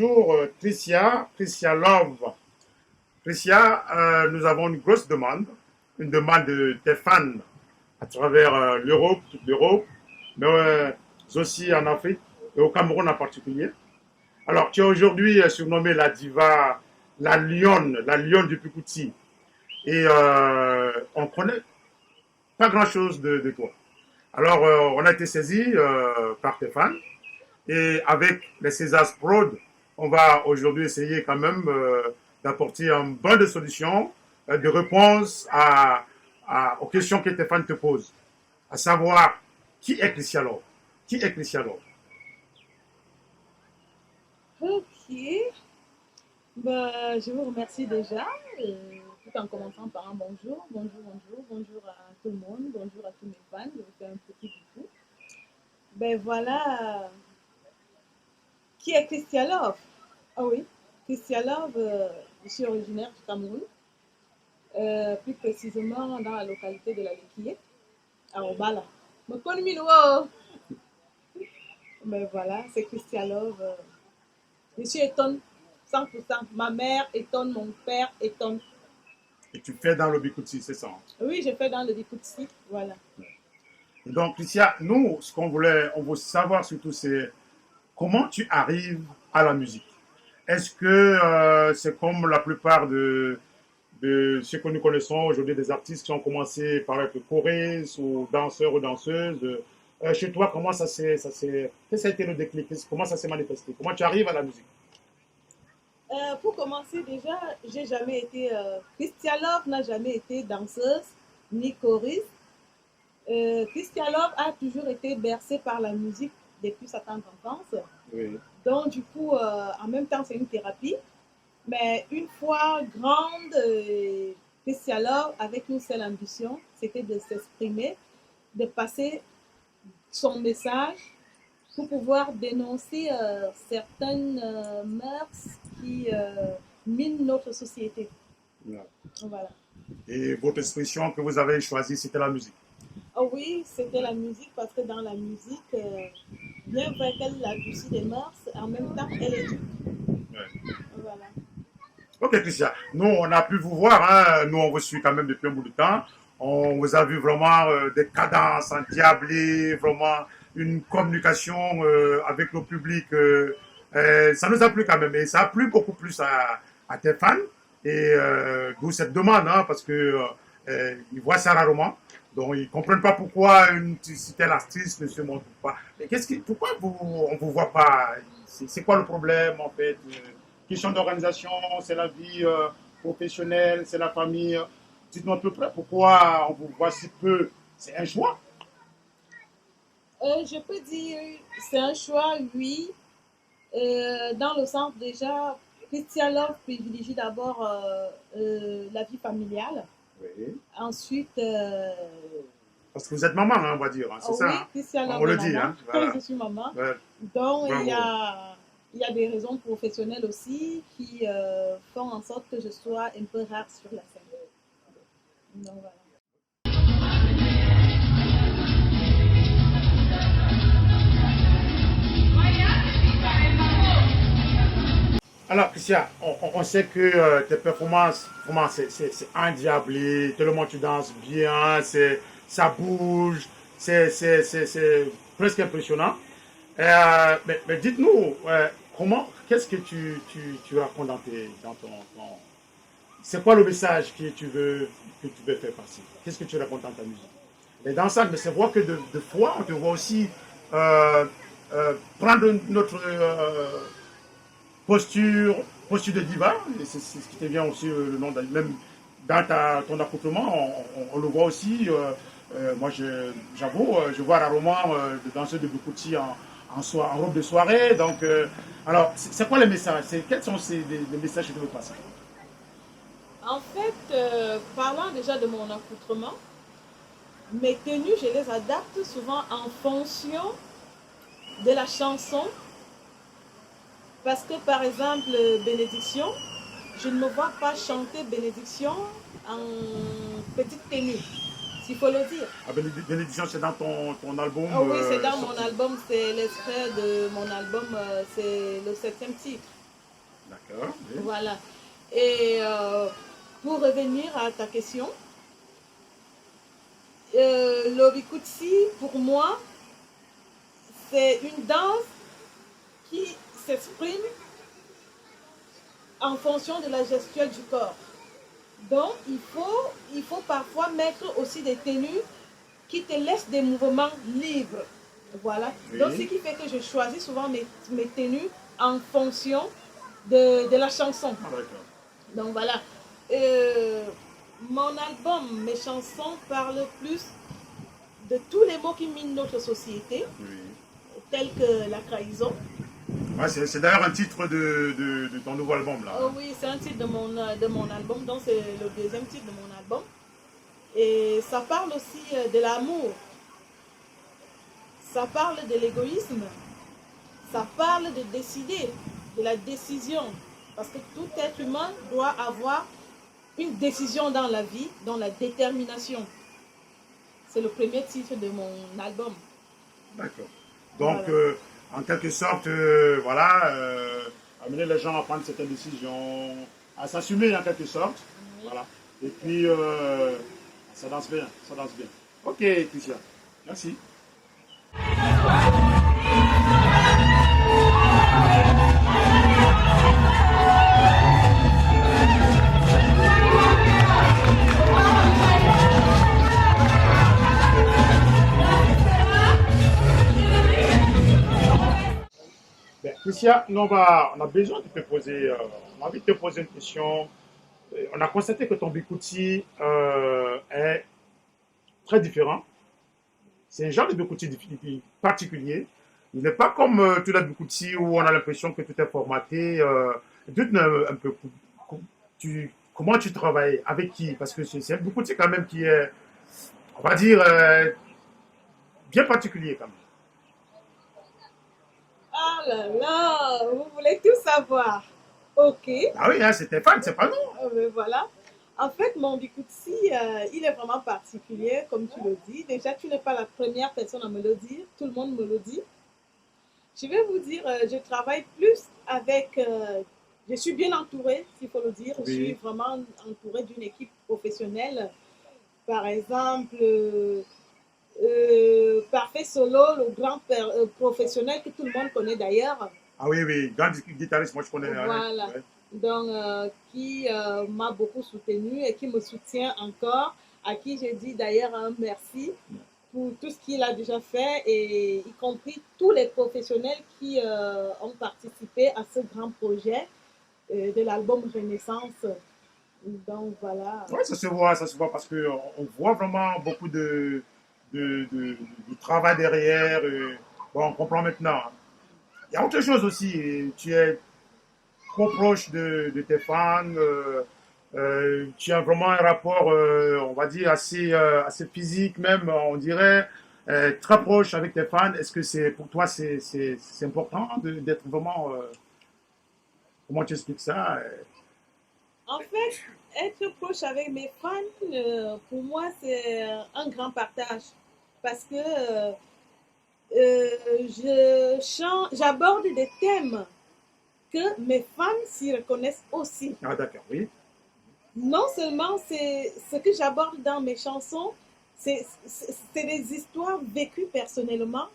bonjour Tricia Love. Tricia, nous avons une grosse demande, une demande de tes fans à travers l'Europe, toute l'Europe, mais aussi en Afrique et au Cameroun en particulier. Alors, tu es aujourd'hui surnommée la diva, la lionne du Picouti. Et on ne connaît pas grand-chose de toi. Alors, on a été saisi par tes fans. Et avec les Césars Prod, on va aujourd'hui essayer quand même d'apporter un bon de solutions, de réponses aux questions que tes fans te posent. À savoir, qui est Tricia Love? Qui est Tricia Love? Ok, bah, je vous remercie déjà, tout en commençant par un bonjour, bonjour à tout le monde, bonjour à tous mes fans, je vous fais un petit coucou. Ben voilà, qui est Christian Love? Ah oui, Christian Love, je suis originaire du Cameroun, plus précisément dans la localité de la Lekiye, à Obala. Me connais Minouo. Ben voilà, c'est Christian Love. Je suis étonne, 100%. Ma mère étonne, mon père étonne. Et tu fais dans le Bikutsi, c'est ça? Oui, je fais dans le Bikutsi, voilà. Donc, Tricia, nous, ce on veut savoir surtout, c'est comment tu arrives à la musique. Est-ce que c'est comme la plupart de ce que nous connaissons aujourd'hui, des artistes qui ont commencé par être choristes ou danseurs ou danseuses? Chez toi, comment qu'est-ce que ça a été le déclic? Comment ça s'est manifesté? Comment tu arrives à la musique? Pour commencer, déjà, j'ai jamais été. Christian Love n'a jamais été danseuse ni choriste. Christian Love a toujours été bercé par la musique depuis sa tendre enfance. Oui. Donc, du coup, en même temps, c'est une thérapie. Mais une fois grande, Christian Love, avec une seule ambition, c'était de s'exprimer, de passer son message pour pouvoir dénoncer certaines mœurs qui minent notre société. Yeah. Voilà. Et votre expression que vous avez choisie, c'était la musique. Oh oui, c'était la musique parce que dans la musique, bien vrai qu'elle adoucit les mœurs, en même temps, elle éduque. Ouais. Voilà. Ok, Christian. Nous, on a pu vous voir. Hein. Nous, on vous suit quand même depuis un bout de temps. On vous a vu vraiment des cadences endiablées, vraiment une communication avec le public. Ça nous a plu quand même. Et ça a plu beaucoup plus à tes fans. Et d'où cette demande, hein, parce que ils voient ça rarement. Donc, ils ne comprennent pas pourquoi si telle artiste ne se montre pas. Mais pourquoi on ne vous voit pas? C'est quoi le problème, en fait? Question d'organisation, c'est la vie professionnelle, c'est la famille. Dites-nous à peu près pourquoi on vous voit si peu. C'est un choix. Je peux dire, c'est un choix, oui, dans le sens déjà, Christian Love privilégie d'abord la vie familiale. Oui. Ensuite, parce que vous êtes maman, hein, on va dire. Hein, c'est oh ça. oui, Hein. Christian Love On est le dit. maman. Hein, voilà. Je suis maman. Ouais. Donc, Bravo. il y a des raisons professionnelles aussi qui font en sorte que je sois un peu rare sur la scène. Donc, voilà. Alors, Christian, on sait que tes performances, vraiment, c'est endiablé, tellement tu danses bien, ça bouge, c'est presque impressionnant. Mais dites-nous, qu'est-ce que tu racontes dans ton. C'est quoi le message que tu veux faire passer? Qu'est-ce que tu racontes dans ta musique? Les danseurs, mais c'est vrai que de fois, on te voit aussi euh, prendre notre posture de diva, et c'est ce qui te vient aussi le nom, même dans ton accoutrement, on le voit aussi. Moi, j'avoue, je vois rarement de danseurs de Bukouti en robe de soirée. Donc, alors, c'est quoi les messages? Quels sont les messages que tu veux passer? En fait, parlant déjà de mon accoutrement, mes tenues, je les adapte souvent en fonction de la chanson. Parce que, par exemple, Bénédiction, je ne me vois pas chanter Bénédiction en petite tenue, s'il faut le dire. Ah, Bénédiction, c'est dans ton album. Oh oui, c'est dans mon sorti. album, c'est l'extrait de mon album, c'est le 7e titre. D'accord. Oui. Voilà. Et pour revenir à ta question, l'Obikutsi, pour moi, c'est une danse qui s'exprime en fonction de la gestuelle du corps. Donc, il faut parfois mettre aussi des tenues qui te laissent des mouvements libres. Voilà. Donc, ce Oui. qui fait que je choisis souvent mes tenues en fonction de la chanson. Ah, d'accord. Donc, voilà. Euh, Mon album, mes chansons parlent plus de tous les mots qui minent notre société, Oui. tels que la trahison. Ouais, c'est d'ailleurs un titre de ton nouveau album, là. Oh Hein. oui, c'est un titre de mon album, donc c'est le deuxième titre de mon album. Et ça parle aussi de l'amour, ça parle de l'égoïsme, ça parle de décider, de la décision. Parce que tout être humain doit avoir une décision dans la vie, dans la détermination. C'est le premier titre de mon album. D'accord. Donc, Voilà. en quelque sorte, voilà, amener les gens à prendre certaines décisions, à s'assumer en quelque sorte. Oui. Voilà. Et puis, ça danse bien, ça danse bien. Ok, Christian. Merci. Ben, Christian, on a besoin de te poser, on a envie de te poser une question. On a constaté que ton Bikuti est très différent. C'est un genre de Bikuti particulier. Il n'est pas comme tous les Bikuti où on a l'impression que tout est formaté. Dites-nous un peu comment tu travailles, avec qui? Parce que c'est un Bikuti quand même qui est, on va dire, bien particulier quand même. Ah là là, vous voulez tout savoir. Ok, Ah oui, hein, c'est Stéphane, c'est pas nous. mais voilà. En fait, mon Bikutsi, il est vraiment particulier, comme tu le dis. Déjà, tu n'es pas la première personne à me le dire. Tout le monde me le dit. Je vais vous dire, je travaille plus avec... je suis bien entourée, s'il faut le dire. Je suis Oui. vraiment entourée d'une équipe professionnelle. Par exemple, Parfait Solo, le grand professionnel que tout le monde connaît d'ailleurs. Ah oui, oui, grand guitariste, moi je connais. Hein, Voilà. ouais. Donc, qui m'a beaucoup soutenue et qui me soutient encore, à qui j'ai dit d'ailleurs un merci pour tout ce qu'il a déjà fait, et y compris tous les professionnels qui ont participé à ce grand projet de l'album Renaissance. Donc, voilà. Ouais, ça se voit parce qu'on on voit vraiment beaucoup de travail derrière. Bon, on comprend maintenant. Hein. Il y a autre chose aussi. Tu es trop proche de tes fans. Tu as vraiment un rapport, on va dire, assez physique même, on dirait, très proche avec tes fans. Est-ce que c'est pour toi, c'est important d'être vraiment... comment tu expliques ça? En fait, être proche avec mes fans, pour moi, c'est un grand partage. Parce que j'aborde des thèmes que mes fans s'y reconnaissent aussi. Ah d'accord, oui. Non seulement c'est ce que j'aborde dans mes chansons, c'est des histoires vécues personnellement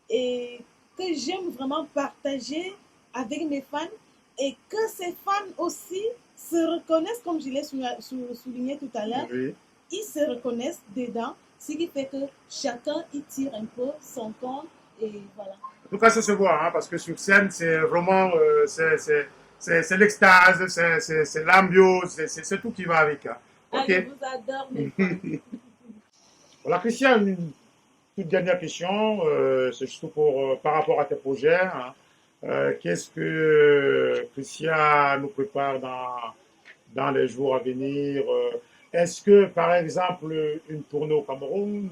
et que j'aime vraiment partager avec mes fans, et que ces fans aussi se reconnaissent, comme je l'ai souligné tout à l'heure, Oui. ils se reconnaissent dedans, ce qui fait que chacun y tire un peu son compte, et voilà. En tout cas, ça se voit, hein, parce que sur scène, c'est vraiment c'est l'extase, c'est l'ambiance, c'est tout qui va avec. Hein. Ah, je Ok. vous adore, mes fans. Voilà, Christian, une toute dernière question, c'est juste pour, par rapport à tes projets. Hein. Qu'est-ce que Christian nous prépare dans les jours à venir? Est-ce que, par exemple, une tournée au Cameroun,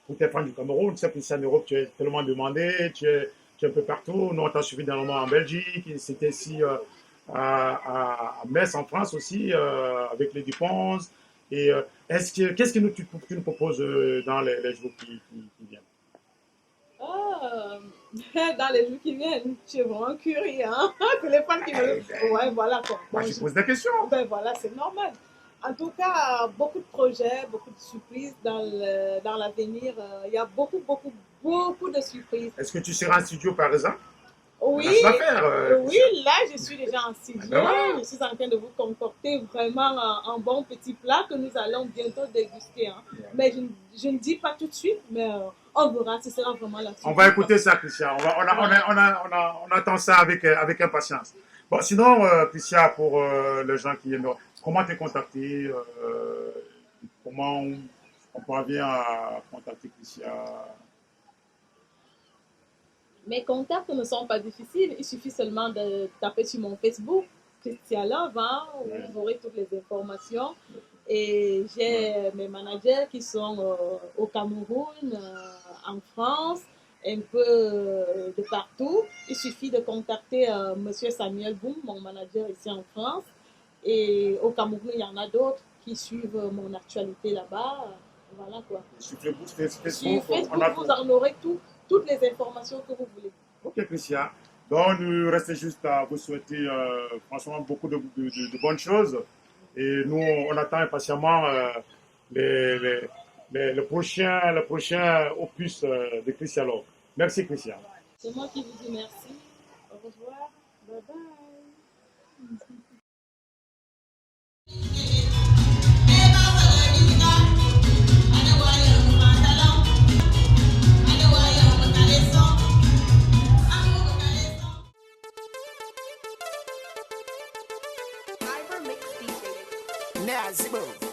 pour tes fans du Cameroun, tu sais, Christian, en Europe, tu es tellement demandé, tu es un peu partout. Nous, on t'a suivi dernièrement en Belgique, c'était ici à Metz, en France aussi, avec les Dupont. Et qu'est-ce que tu nous proposes dans les jours qui viennent? Oh, dans les jours qui viennent, je suis vraiment curieux. Hein? C'est les fans qui me... Ouais, voilà quoi. Bon, Moi, je pose des questions. ben voilà, c'est normal. En tout cas, beaucoup de projets, beaucoup de surprises dans l'avenir. Il y a beaucoup de surprises. Est-ce que tu seras en studio, par exemple? Oui, Lâche l'affaire, oui, Christian. là, je suis déjà en studio. Ben voilà. Je suis en train de vous concocter vraiment un bon petit plat que nous allons bientôt déguster. Hein. Mais je ne dis pas tout de suite, mais on verra, ce sera vraiment la surprise. On va écouter ça, Christian. On attend ça avec impatience. Bon, sinon, Christian, pour les gens qui aiment, comment te contacter? Comment on parvient à contacter Christian? Mes contacts ne sont pas difficiles. Il suffit seulement de taper sur mon Facebook, Christian Love, hein, où vous aurez toutes les informations. Et j'ai mes managers qui sont au Cameroun, en France, un peu de partout. Il suffit de contacter Monsieur Samuel Boum, mon manager ici en France. Et au Cameroun, il y en a d'autres qui suivent mon actualité là-bas. Voilà quoi. Sur Facebook, Sur Facebook, vous en aurez toutes les informations que vous voulez. Ok, Christian. Donc, nous reste juste à vous souhaiter franchement beaucoup de bonnes choses. Et nous, on attend impatiemment le prochain opus de Christian Love. Merci, Christian. C'est moi qui vous dis merci. Au revoir. Bye bye. Now, Zibbo.